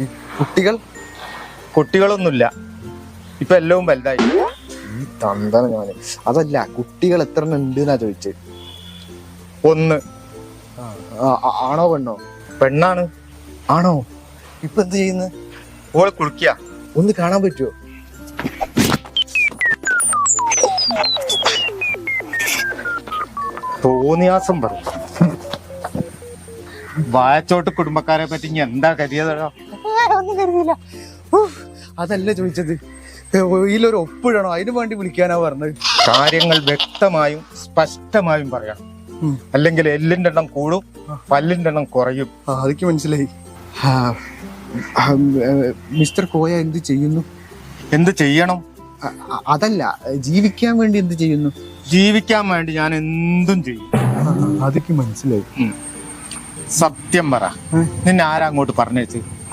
ഈ കുട്ടികൾ കുട്ടികളൊന്നുമില്ല, ഇപ്പൊ എല്ലാം വലുതായി. ഈ തന്താണ് ഞാന്. അതല്ല, കുട്ടികൾ എത്ര ഉണ്ട് എന്നാ ചോദിച്ചത്. 1. ആണോ പെണ്ണോ? പെണ്ണാണ്. ആണോ? ഇപ്പൊ എന്ത് ചെയ്യുന്നു? ഓള് കുളിക്കുക. ഒന്ന് കാണാൻ പറ്റുമോ? തോന്നിയാസം പറയും. വായച്ചോട്ട് കുടുംബക്കാരെ പറ്റി ഇനി എന്താ കരുതിയതോ? ഒന്നും കരുതിയില്ല. അതല്ല ചോദിച്ചത്, ഇതിലൊരു ഒപ്പിടണോ, അതിനു വേണ്ടി വിളിക്കാനാ പറഞ്ഞത്. കാര്യങ്ങൾ വ്യക്തമായും സ്പഷ്ടമായും പറയാം, അല്ലെങ്കിൽ എല്ലിന്റെ എണ്ണം കൂടും, പല്ലിന്റെ എണ്ണം കുറയും. അതൊക്കെ മനസ്സിലായി. മിസ്റ്റർ കോയ എന്ത് ചെയ്യുന്നു? എന്ത് ചെയ്യണം? അതല്ല, ജീവിക്കാൻ വേണ്ടി എന്ത് ചെയ്യുന്നു? ജീവിക്കാൻ വേണ്ടി ഞാൻ എന്തും ചെയ്യും. അതൊക്കെ മനസ്സിലായി. സത്യം പറ, നിന്നെ ആരാ അങ്ങോട്ട് പറഞ്ഞേച്ച്?